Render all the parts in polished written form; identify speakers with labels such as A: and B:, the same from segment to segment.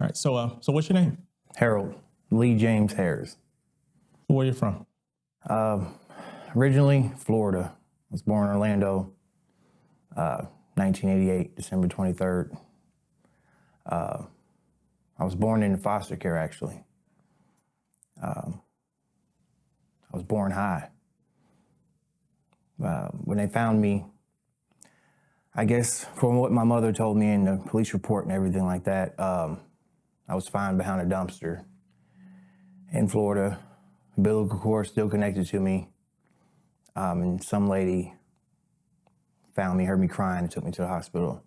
A: right. So what's your name?
B: Harold Lee James Harris.
A: Where are you from?
B: Originally, Florida. I was born in Orlando, 1988, December 23rd. I was born into foster care, actually. I was born high. When they found me, I guess from what my mother told me in the police report and everything like that, I was found behind a dumpster in Florida. Umbilical cord still connected to me. And some lady found me, heard me crying, and took me to the hospital.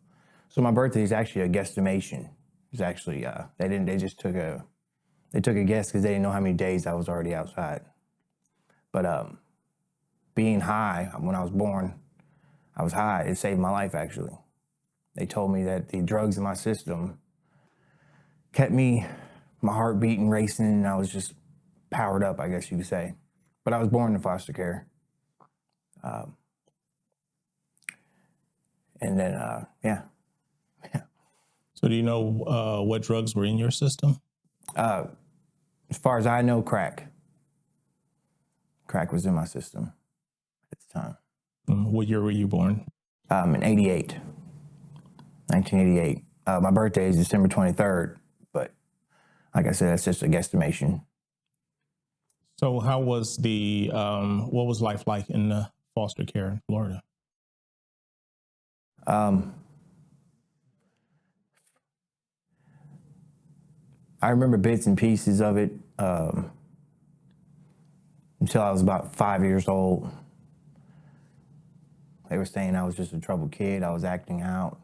B: So my birthday is actually a guesstimation. It's actually, they took a guess because they didn't know how many days I was already outside. But being high, when I was born, I was high. It saved my life, actually. They told me that the drugs in my system kept my heart beating, racing, and I was just powered up, I guess you could say. But I was born in foster care. And then, yeah.
A: So do you know what drugs were in your system?
B: As far as I know, crack. Crack was in my system at the time.
A: What year were you born?
B: In 88, 1988. My birthday is December 23rd, but like I said, that's just a guesstimation.
A: So how was what was life like in foster care in Florida?
B: I remember bits and pieces of it until I was about 5 years old. They were saying I was just a troubled kid. I was acting out.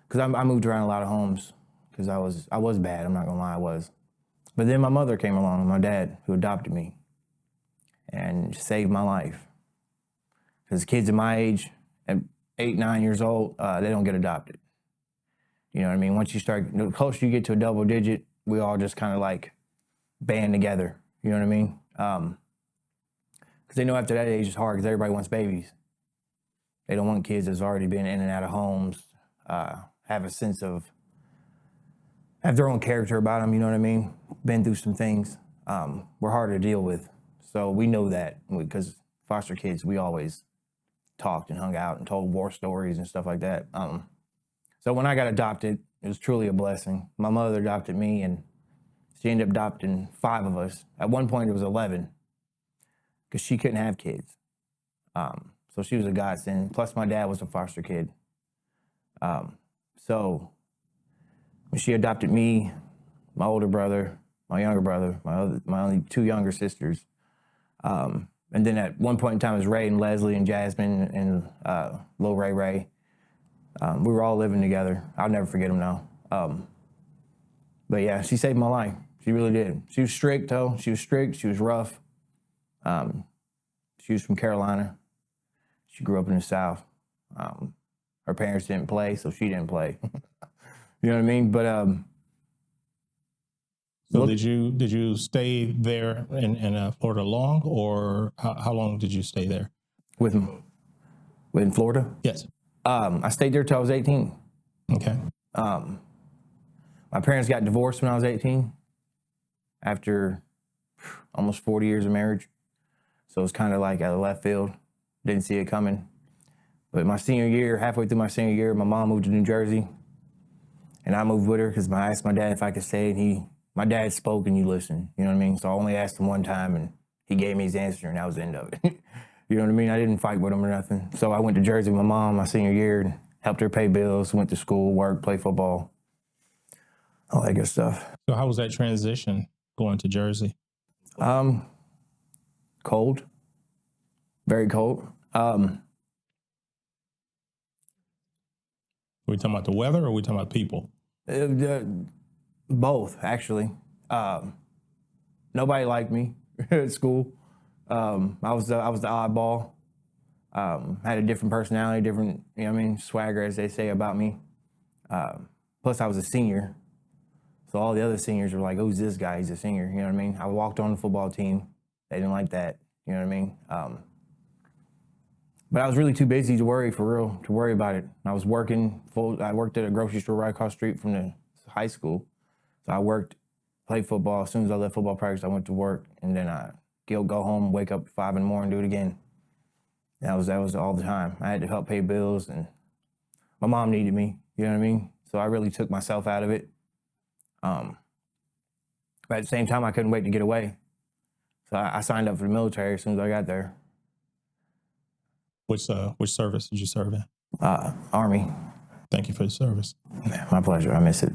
B: Because I moved around a lot of homes because I was bad. I'm not going to lie, I was. But then my mother came along, my dad, who adopted me, and saved my life. Because kids of my age, at 8, 9 years old, they don't get adopted. You know what I mean? Once you start, the closer you get to a double digit, we all just kind of like band together. You know what I mean? Because they know after that age it's hard because everybody wants babies. They don't want kids that's already been in and out of homes, have a sense of, have their own character about them, you know what I mean? Been through some things. We're harder to deal with. So we know that because foster kids, we always talked and hung out and told war stories and stuff like that. So when I got adopted, it was truly a blessing. My mother adopted me, and she ended up adopting 5 of us. At one point, it was 11, because she couldn't have kids. So she was a godsend. Plus, my dad was a foster kid. So when she adopted me, my older brother, my younger brother, my only 2 younger sisters, and then at one point in time, it was Ray and Leslie and Jasmine and Lil Ray Ray. We were all living together. I'll never forget them now. But yeah, she saved my life. She really did. She was strict, though. She was strict. She was rough. She was from Carolina. She grew up in the South. Her parents didn't play, so she didn't play. You know what I mean? But
A: so did you stay there in Florida long, or how long did you stay there?
B: In Florida?
A: Yes.
B: I stayed there till I was 18.
A: Okay.
B: My parents got divorced when I was 18 after almost 40 years of marriage. So it was kind of like out of left field. Didn't see it coming. But my senior year, halfway through my senior year, my mom moved to New Jersey. And I moved with her because I asked my dad if I could stay, and my dad spoke and you listen, you know what I mean? So I only asked him one time, and he gave me his answer, and that was the end of it. You know what I mean? I didn't fight with him or nothing. So I went to Jersey with my mom my senior year and helped her pay bills, went to school, worked, played football, all that good stuff.
A: So how was that transition going to Jersey?
B: Cold, very cold.
A: Are we talking about the weather, or are we talking about people?
B: Both, actually. Nobody liked me at school. I was the oddball. Had a different personality, different, you know what I mean, swagger, as they say about me. Plus, I was a senior. So all the other seniors were like, who's this guy? He's a senior, you know what I mean? I walked on the football team. They didn't like that, you know what I mean? But I was really too busy to worry about it. I was working I worked at a grocery store right across the street from the high school. So I worked, played football. As soon as I left football practice, I went to work, and then I go home, wake up at 5 in the morning, do it again. That was all the time. I had to help pay bills, and my mom needed me. You know what I mean? So I really took myself out of it. But at the same time, I couldn't wait to get away. So I signed up for the military as soon as I got there.
A: Which service did you serve in?
B: Army.
A: Thank you for the service.
B: My pleasure. I miss it.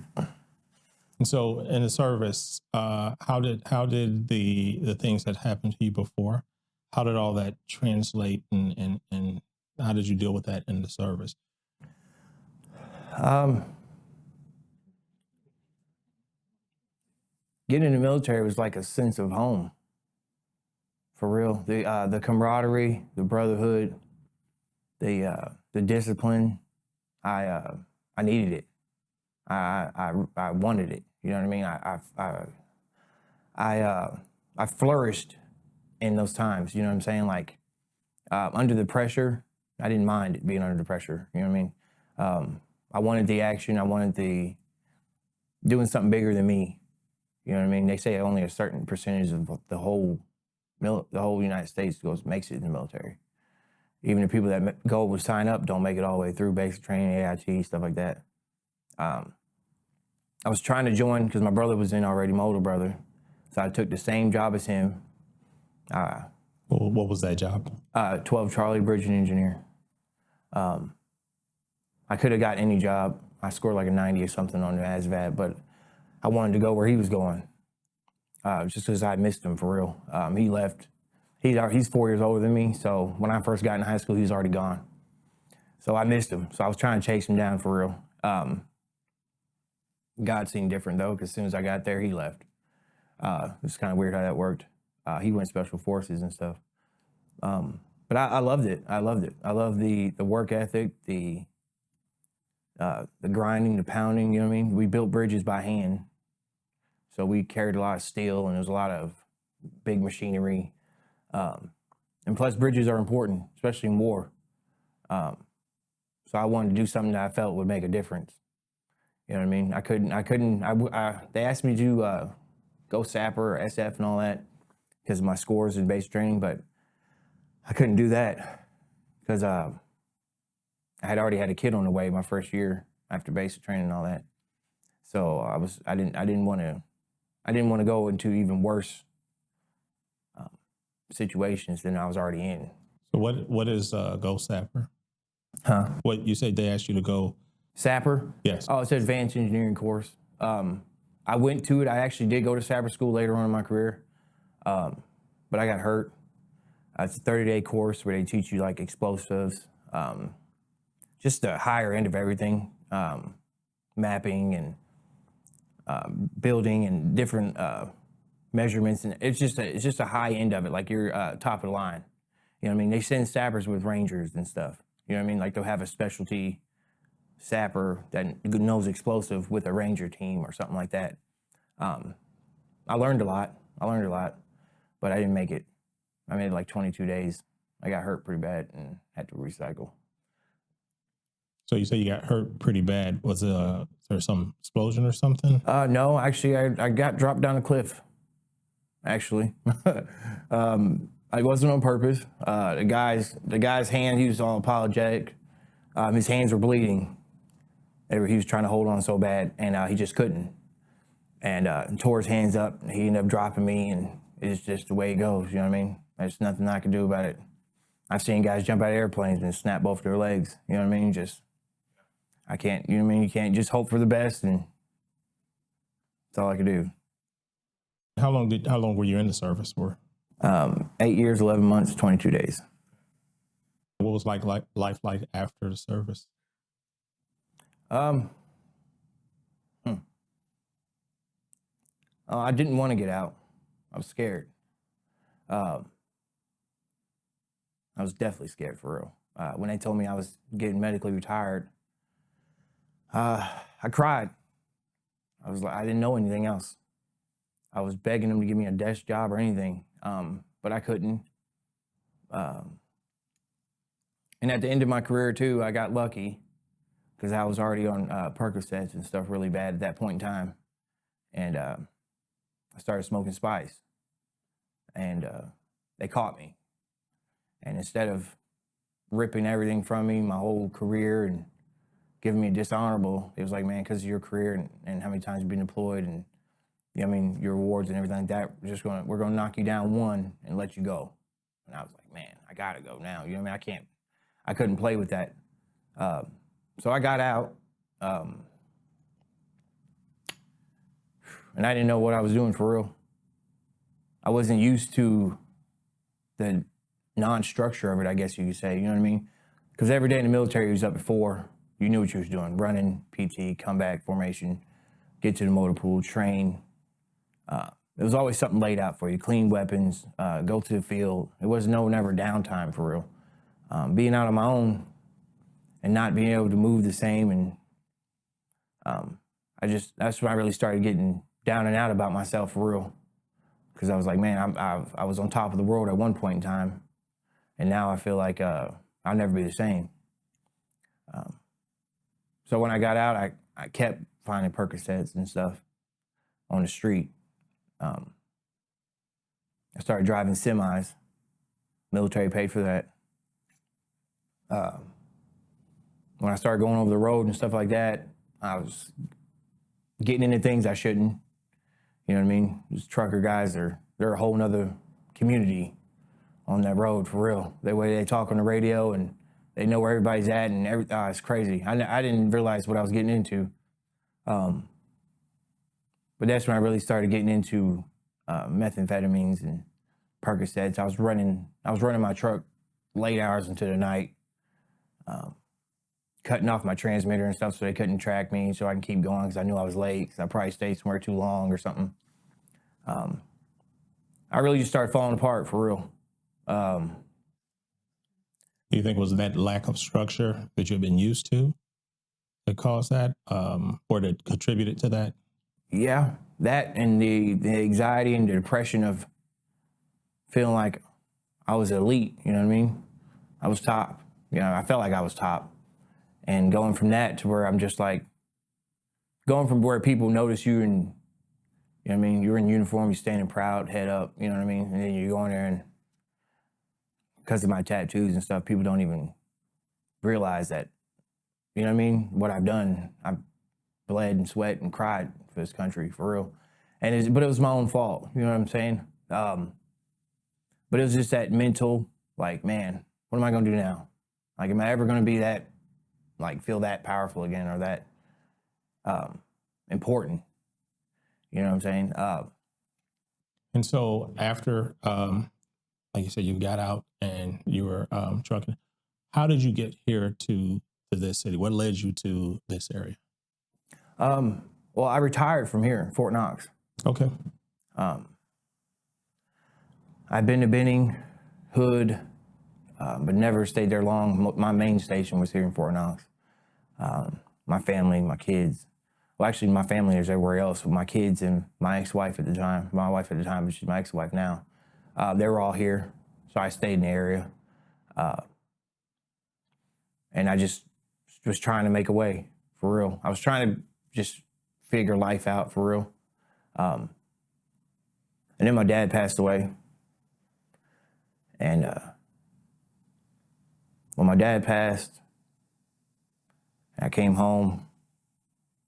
A: And so, in the service, how did the things that happened to you before, how did all that translate, and how did you deal with that in the service?
B: Getting in the military was like a sense of home. For real, the camaraderie, the brotherhood, the discipline. I needed it. I wanted it. You know what I mean? I flourished in those times. You know what I'm saying? Like under the pressure, I didn't mind it being under the pressure. You know what I mean? I wanted the action. I wanted the doing something bigger than me. You know what I mean? They say only a certain percentage of the whole United States makes it in the military. Even the people that go would sign up don't make it all the way through basic training, AIT, stuff like that. I was trying to join because my brother was in already, my older brother. So I took the same job as him.
A: What was that job?
B: 12 Charlie, bridging engineer. I could have got any job. I scored like a 90 or something on the ASVAB, but I wanted to go where he was going. Just because I missed him for real. He left. He's 4 years older than me, so when I first got in high school, he was already gone. So I missed him. So I was trying to chase him down for real. God seemed different though, because as soon as I got there, he left. It's kind of weird how that worked. He went special forces and stuff. But I loved it. I loved it. I love the work ethic, the grinding, the pounding. You know what I mean? We built bridges by hand, so we carried a lot of steel, and there was a lot of big machinery. And plus, bridges are important, especially in war. So I wanted to do something that I felt would make a difference. You know what I mean? They asked me to go sapper or SF and all that because of my scores in basic training, but I couldn't do that because I had already had a kid on the way my first year after basic training and all that. So I didn't want to go into even worse situations than I was already in.
A: So what is Go Sapper?
B: Huh?
A: What you said they asked you to go?
B: Sapper?
A: Yes.
B: Oh, it's an advanced engineering course. I went to it. I actually did go to sapper school later on in my career, but I got hurt. It's a 30-day course where they teach you like explosives, just the higher end of everything, mapping and building and different measurements, and it's just a high end of it, like you're top of the line. You know what I mean? They send sappers with rangers and stuff. You know what I mean? Like they'll have a specialty sapper that knows explosive with a ranger team or something like that. I learned a lot, but I didn't make it. I made like 22 days. I got hurt pretty bad and had to recycle.
A: So you say you got hurt pretty bad. Was there some explosion or something?
B: No, actually, I got dropped down a cliff. Actually, I wasn't on purpose. The guy's hand, he was all apologetic. His hands were bleeding. He was trying to hold on so bad, and he just couldn't. And tore his hands up. He ended up dropping me, and it's just the way it goes. You know what I mean? There's nothing I can do about it. I've seen guys jump out of airplanes and snap both their legs. You know what I mean? I can't. You know what I mean? You can't just hope for the best, and that's all I could do.
A: How long were you in the service for?
B: 8 years, 11 months, 22 days.
A: What was life like after the service?
B: I didn't want to get out. I was scared. I was definitely scared for real. When they told me I was getting medically retired, I cried. I didn't know anything else. I was begging them to give me a desk job or anything, but I couldn't. And at the end of my career too, I got lucky because I was already on Percocets and stuff really bad at that point in time. and I started smoking spice, and they caught me. And instead of ripping everything from me, my whole career, and giving me a dishonorable, it was like, man, because of your career and how many times you've been deployed, and I mean, your awards and everything like that, we're gonna knock you down one and let you go. And I was like, man, I gotta go now. You know what I mean? I couldn't play with that. So I got out, and I didn't know what I was doing for real. I wasn't used to the non-structure of it, I guess you could say, you know what I mean? Because every day in the military, you was up at 4, you knew what you was doing, running, PT, comeback, formation, get to the motor pool, train. There was always something laid out for you, clean weapons, go to the field. It was never downtime for real. Being out on my own and not being able to move the same, and that's when I really started getting down and out about myself for real. Because I was like, man, I was on top of the world at one point in time, and now I feel like I'll never be the same. So when I got out, I kept finding Percocets and stuff on the street. I started driving semis. Military paid for that. When I started going over the road and stuff like that, I was getting into things I shouldn't. You know what I mean? These trucker guys, they're a whole nother community on that road for real. The way they talk on the radio, and they know where everybody's at, and it's crazy. I didn't realize what I was getting into. But that's when I really started getting into methamphetamines and Percocets. I was running my truck late hours into the night, cutting off my transmitter and stuff so they couldn't track me, so I can keep going because I knew I was late because I probably stayed somewhere too long or something. I really just started falling apart for real.
A: Do you think it was that lack of structure that you've been used to that caused that, or that contributed to that?
B: Yeah, that and the anxiety and the depression of feeling like I was elite, you know what I mean? I was top. You know, I felt like I was top. And going from that to where I'm just like, going from where people notice you and, you know what I mean, you're in uniform, you're standing proud, head up, you know what I mean? And then you go in there and, because of my tattoos and stuff, people don't even realize that, you know what I mean, what I've done. I've bled and sweat and cried for this country, for real. But it was my own fault, you know what I'm saying? But it was just that mental, like, man, what am I gonna do now? Like, am I ever gonna be that, like, feel that powerful again, or that important? You know what I'm saying?
A: And so after, like you said, you got out and you were trucking. How did you get here to this city? What led you to this area?
B: Well, I retired from here, Fort Knox.
A: Okay.
B: I've been to Benning, Hood, but never stayed there long. My main station was here in Fort Knox. My family, my kids. Well, actually, my family is everywhere else. But my kids and my ex-wife at the time, my wife at the time, but she's my ex-wife now. They were all here, so I stayed in the area. And I just was trying to make a way, for real. I was trying to just figure life out, for real. And then my dad passed away. And when my dad passed, I came home.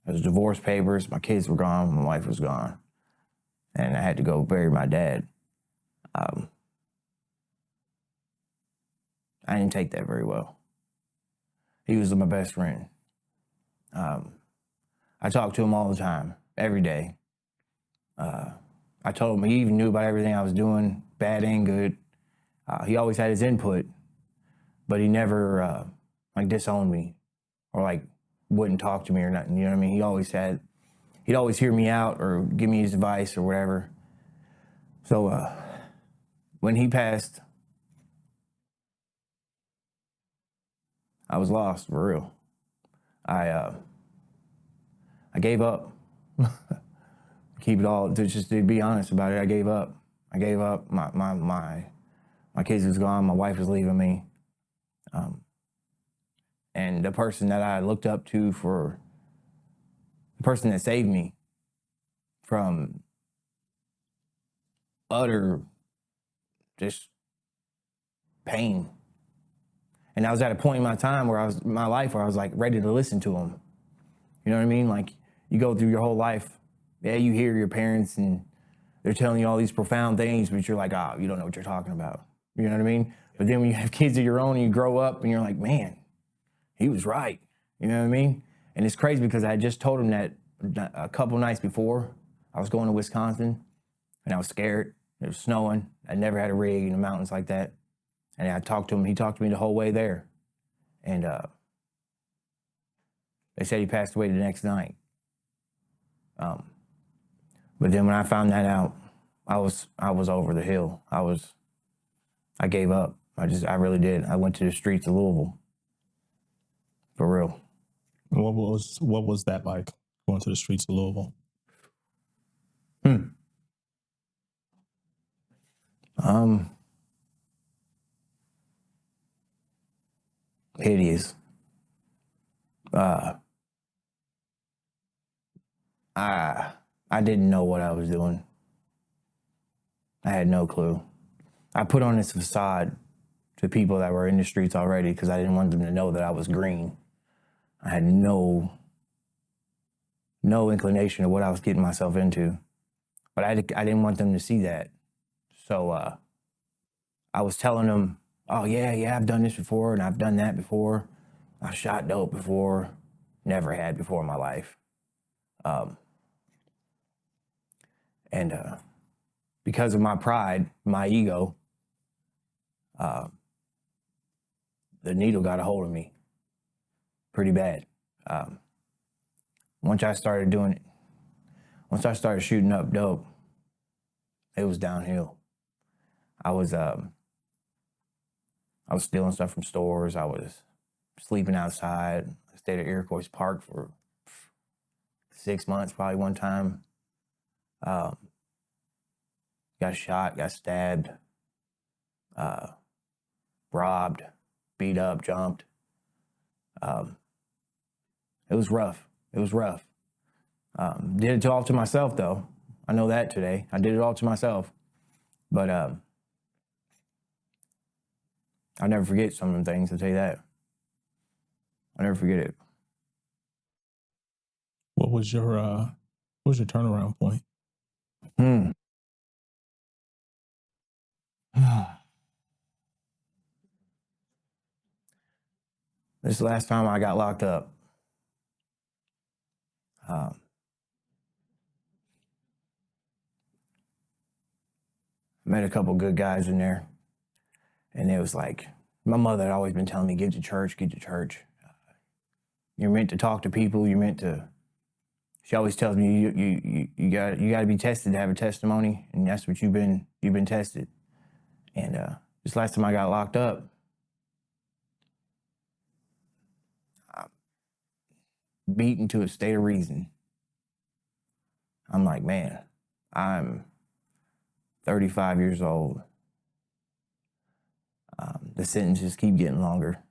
B: There was divorce papers. My kids were gone. My wife was gone. And I had to go bury my dad. I didn't take that very well. He was my best friend. I talked to him all the time, every day. I told him, he even knew about everything I was doing, bad and good. He always had his input, but he never like disowned me or like wouldn't talk to me or nothing. You know what I mean? He'd always hear me out or give me his advice or whatever. So when he passed, I was lost, for real. I gave up. Keep it all, to be honest about it, I gave up. I gave up. My kids was gone. My wife was leaving me. And the person that I looked up to, for the person that saved me, from utter just pain. And I was at a point in my life where I was like ready to listen to them. You know what I mean? Like, you go through your whole life, yeah, you hear your parents and they're telling you all these profound things, but you're like, you don't know what you're talking about. You know what I mean? But then when you have kids of your own and you grow up and you're like, man, he was right. You know what I mean? And it's crazy because I had just told him that a couple nights before. I was going to Wisconsin and I was scared. It was snowing. I never had a rig in the mountains like that. And I talked to him. He talked to me the whole way there. And they said he passed away the next night. But then when I found that out, I was over the hill. I gave up. I really did. I went to the streets of Louisville. For real.
A: What was that like, going to the streets of Louisville?
B: Hideous. I didn't know what I was doing. I had no clue. I put on this facade to people that were in the streets already because I didn't want them to know that I was green. I had no inclination of what I was getting myself into. But I didn't want them to see that. So I was telling them, oh, yeah, I've done this before and I've done that before. I've shot dope before. Never had before in my life. And because of my pride, my ego, the needle got a hold of me pretty bad. Once I started shooting up dope, it was downhill. I was stealing stuff from stores. I was sleeping outside. I stayed at Iroquois Park for 6 months, probably one time. Got shot, got stabbed, robbed, beat up, jumped. It was rough. Did it all to myself, though. I know that today. I did it all to myself. But I'll never forget some of them things, I'll tell you that. I'll never forget it.
A: What was your turnaround point?
B: This last time I got locked up, met a couple good guys in there, and it was like, my mother had always been telling me, get to church. You're meant to talk to people. She always tells me, you got to be tested to have a testimony, and that's what you've been tested. And this last time I got locked up, beaten to a state of reason. I'm like, man, I'm 35 years old. The sentences keep getting longer.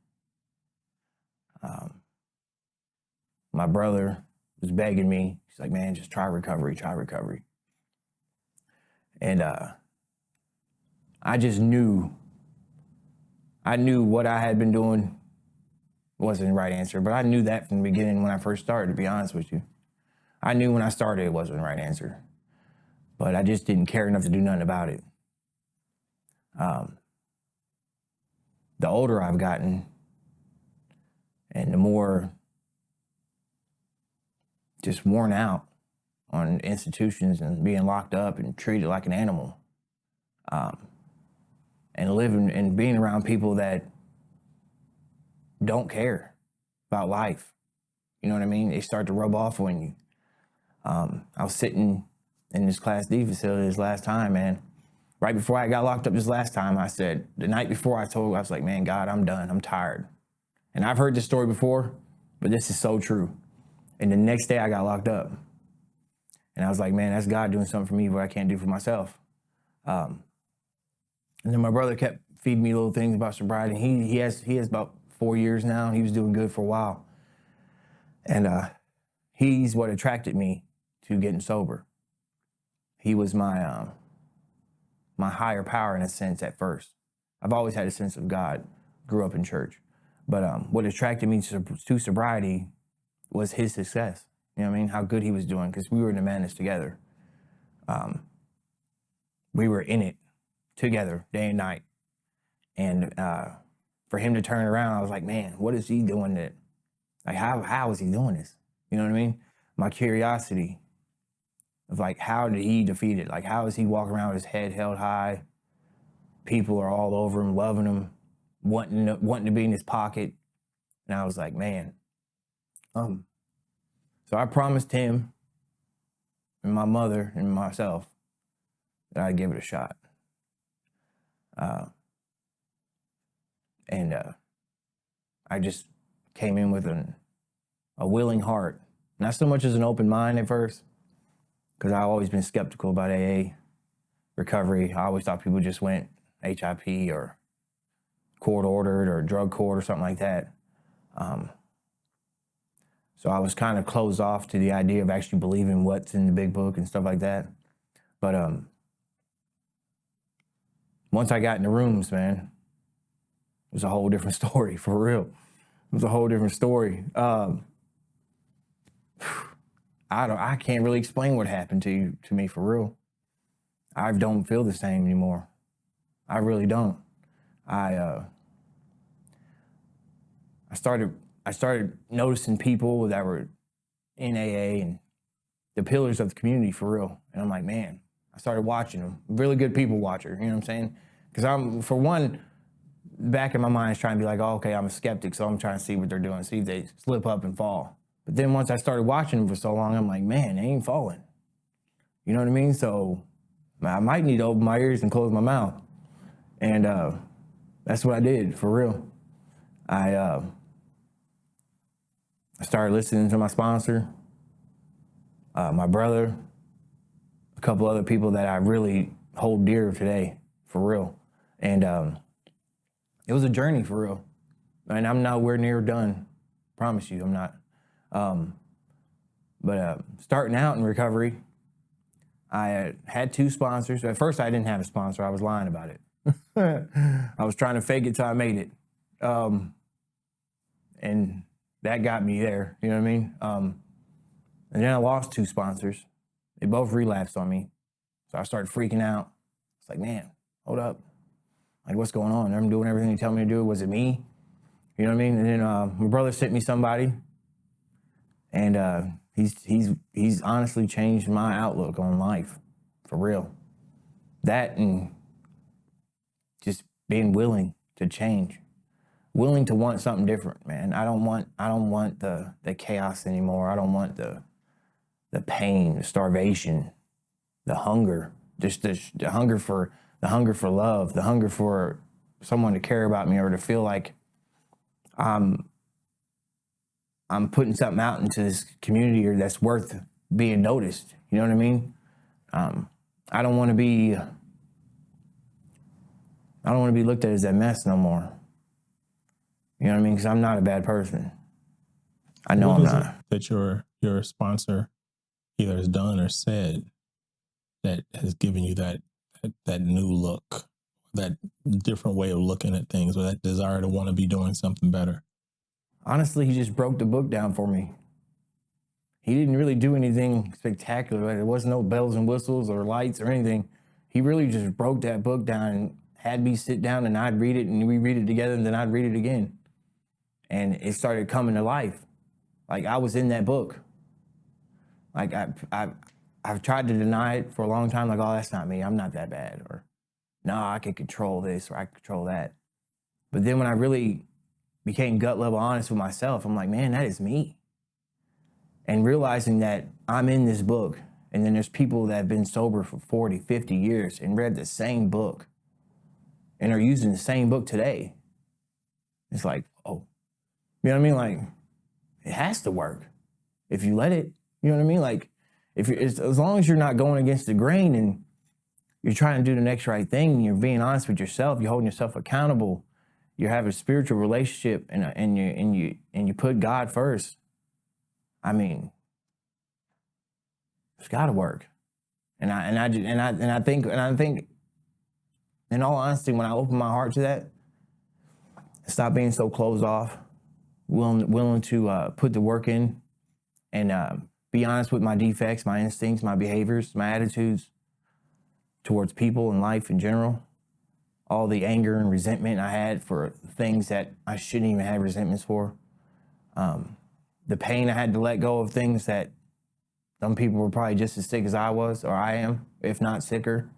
B: My brother was begging me. He's like, man, just try recovery. And I just knew. I knew what I had been doing wasn't the right answer, but I knew that from the beginning when I first started, to be honest with you. I knew when I started it wasn't the right answer, but I just didn't care enough to do nothing about it. The older I've gotten and the more just worn out on institutions and being locked up and treated like an animal, and living and being around people that don't care about life. You know what I mean? They start to rub off on you. I was sitting in this Class D facility this last time, man. Right before I got locked up this last time, I said, the night before I was like, man, God, I'm done. I'm tired. And I've heard this story before, but this is so true. And the next day I got locked up. And I was like, man, that's God doing something for me what I can't do for myself. And then my brother kept feeding me little things about sobriety. He has about 4 years now. He was doing good for a while. And he's what attracted me to getting sober. he was my higher power in a sense at first. I've always had a sense of God, grew up in church. But what attracted me to sobriety was his success. You know what I mean? How good he was doing, because we were in the madness together. We were in it together day and night. And for him to turn around, I was like, man, what is he doing that? Like, how is he doing this? You know what I mean? My curiosity of like, how did he defeat it? Like, how is he walking around with his head held high? People are all over him, loving him, wanting to be in his pocket. And I was like, man. So I promised him and my mother and myself that I'd give it a shot. And I just came in with a willing heart. Not so much as an open mind at first, because I've always been skeptical about AA, recovery. I always thought people just went HIP or court ordered or drug court or something like that. So I was kind of closed off to the idea of actually believing what's in the big book and stuff like that. But once I got in the rooms, man, it was a whole different story, for real. It was a whole different story. I can't really explain what happened to me, for real. I don't feel the same anymore. I really don't. I started noticing people that were in AA and the pillars of the community, for real. And I'm like, man, I started watching them. Really good people watcher, you know what I'm saying? Because I'm, for one, back in my mind is trying to be like, oh, okay, I'm a skeptic, so I'm trying to see what they're doing, see if they slip up and fall. But then once I started watching them for so long, I'm like, man, they ain't falling. You know what I mean? So I might need to open my ears and close my mouth. And that's what I did, for real. I started listening to my sponsor, my brother, a couple other people that I really hold dear today, for real. And it was a journey, for real. And I'm nowhere near done. Promise you, I'm not. But starting out in recovery, I had 2 sponsors. At first, I didn't have a sponsor. I was lying about it. I was trying to fake it till I made it. And that got me there, you know what I mean? And then I lost 2 sponsors. They both relapsed on me. So I started freaking out. It's like, man, hold up. Like, what's going on? I'm doing everything you tell me to do. Was it me? You know what I mean? And then my brother sent me somebody, and he's honestly changed my outlook on life, for real. That and just being willing to change, willing to want something different, man. I don't want the chaos anymore. I don't want the pain, the starvation, the hunger, just the hunger for love, the hunger for someone to care about me or to feel like I'm putting something out into this community or that's worth being noticed. You know what I mean? I don't want to be looked at as that mess no more. You know what I mean? Because I'm not a bad person. I know I'm not.
A: That your sponsor either has done or said that has given you that new look, that different way of looking at things, or that desire to want to be doing something better?
B: Honestly, he just broke the book down for me. He didn't really do anything spectacular. There was no bells and whistles or lights or anything. He really just broke that book down and had me sit down, and I'd read it and we read it together, and then I'd read it again. And it started coming to life. Like, I was in that book. Like, I've tried to deny it for a long time. Like, oh, that's not me. I'm not that bad. Or, no, I can control this or I can control that. But then when I really became gut level honest with myself, I'm like, man, that is me. And realizing that I'm in this book, and then there's people that have been sober for 40, 50 years and read the same book and are using the same book today. It's like, oh, you know what I mean? Like, it has to work if you let it. You know what I mean? Like, as long as you're not going against the grain and you're trying to do the next right thing, and you're being honest with yourself, you're holding yourself accountable, you're having a spiritual relationship, and you put God first. I mean, it's got to work. And I think, in all honesty, when I open my heart to that, stop being so closed off, willing to put the work in, and be honest with my defects, my instincts, my behaviors, my attitudes towards people and life in general, all the anger and resentment I had for things that I shouldn't even have resentments for, the pain I had to let go of things that some people were probably just as sick as I was, or I am, if not sicker.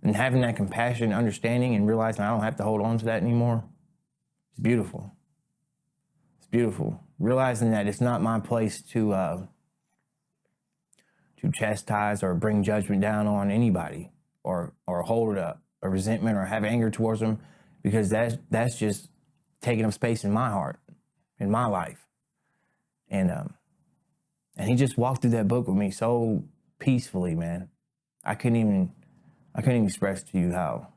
B: And having that compassion, understanding, and realizing I don't have to hold on to that anymore, it's beautiful. It's beautiful. Realizing that it's not my place to chastise or bring judgment down on anybody, or hold a resentment or have anger towards them, because that's just taking up space in my heart, in my life. And he just walked through that book with me so peacefully, man. I couldn't even express to you how.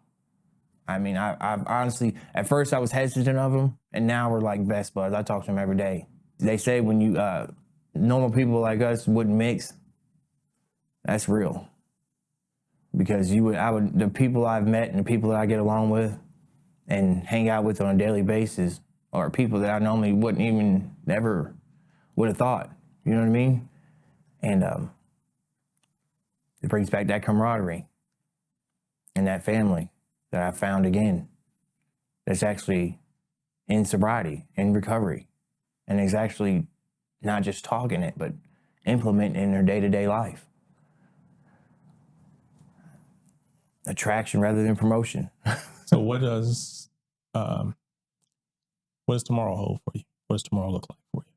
B: I mean, I honestly, at first I was hesitant of him, and now we're like best buds. I talk to him every day. They say when you, normal people like us wouldn't mix, that's real. Because the people I've met and the people that I get along with and hang out with on a daily basis are people that I normally wouldn't even never would have thought. You know what I mean? And it brings back that camaraderie and that family that I found again, that's actually in sobriety, in recovery, and is actually not just talking it, but implementing it in their day-to-day life. Attraction rather than promotion.
A: So what does tomorrow hold for you? What does tomorrow look like for you?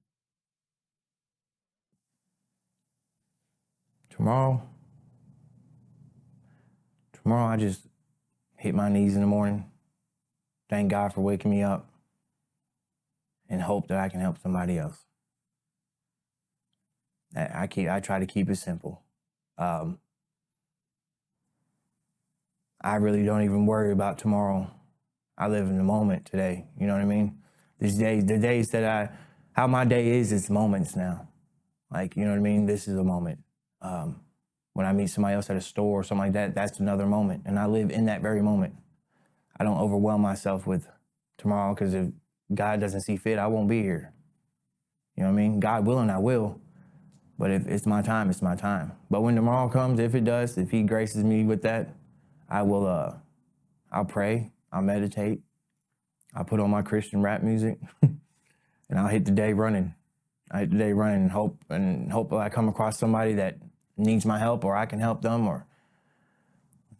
B: Tomorrow, I just hit my knees in the morning, thank God for waking me up, and hope that I can help somebody else. I try to keep it simple. I really don't even worry about tomorrow. I live in the moment today. You know what I mean? The days that how my day is, it's moments now. Like, you know what I mean? This is a moment. When I meet somebody else at a store or something like that, that's another moment. And I live in that very moment. I don't overwhelm myself with tomorrow, because if God doesn't see fit, I won't be here. You know what I mean? God willing, I will. But if it's my time, it's my time. But when tomorrow comes, if it does, if he graces me with that, I will, I'll pray, I'll meditate, I'll put on my Christian rap music, and I'll hit the day running. I hit the day running and hope I come across somebody that needs my help, or I can help them, or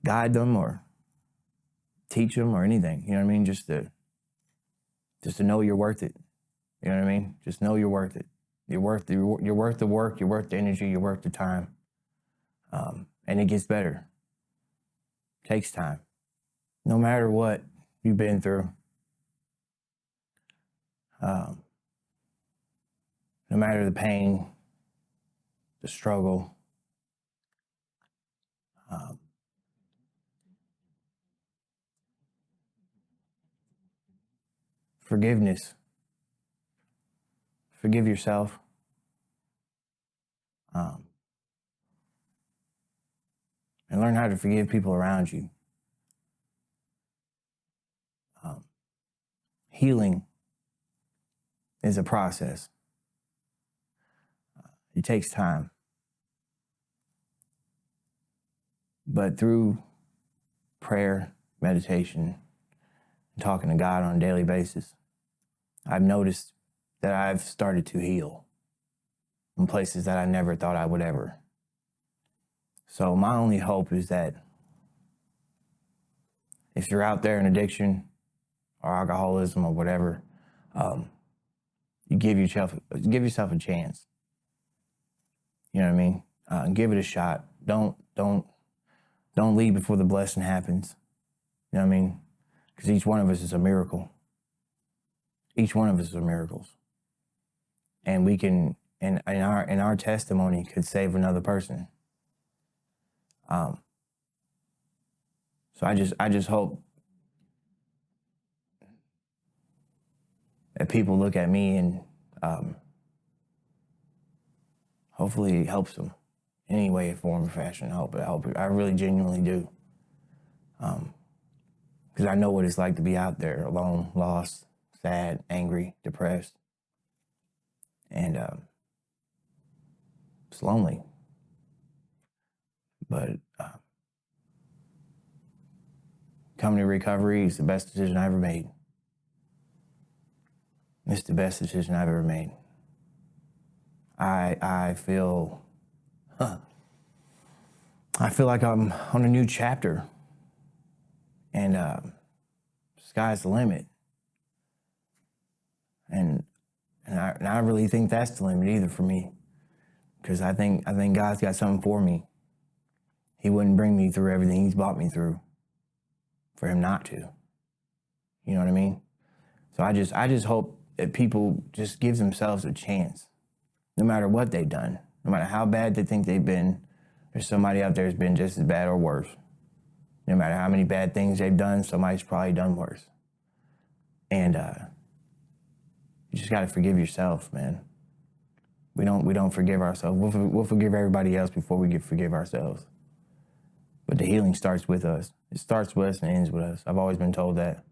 B: guide them, or teach them, or anything. You know what I mean? Just to know you're worth it. You know what I mean? Just know you're worth it. You're worth the work. You're worth the energy. You're worth the time. And it gets better. Takes time. No matter what you've been through, no matter the pain, the struggle, forgiveness. Forgive yourself. And learn how to forgive people around you. Healing is a process. It takes time. But through prayer, meditation, and talking to God on a daily basis, I've noticed that I've started to heal in places that I never thought I would ever. So my only hope is that if you're out there in addiction or alcoholism or whatever, you give yourself a chance. You know what I mean? Give it a shot. Don't leave before the blessing happens. You know what I mean? Because each one of us is a miracle. Each one of us is a miracle. And we can, in our testimony, could save another person. So I just hope that people look at me and hopefully it helps them any way, form, or fashion. I really genuinely do. Because I know what it's like to be out there alone, lost, sad, angry, depressed. And it's lonely. But coming to recovery is the best decision I ever made. It's the best decision I've ever made. I feel like I'm on a new chapter, and sky's the limit. And I really think that's the limit either for me, because I think God's got something for me. He wouldn't bring me through everything He's brought me through for Him not to. You know what I mean? So I just hope that people just give themselves a chance, no matter what they've done, no matter how bad they think they've been. There's somebody out there who's been just as bad or worse. No matter how many bad things they've done, somebody's probably done worse. And you just got to forgive yourself, man. We don't forgive ourselves. We'll forgive everybody else before we forgive ourselves. But the healing starts with us. It starts with us and ends with us. I've always been told that.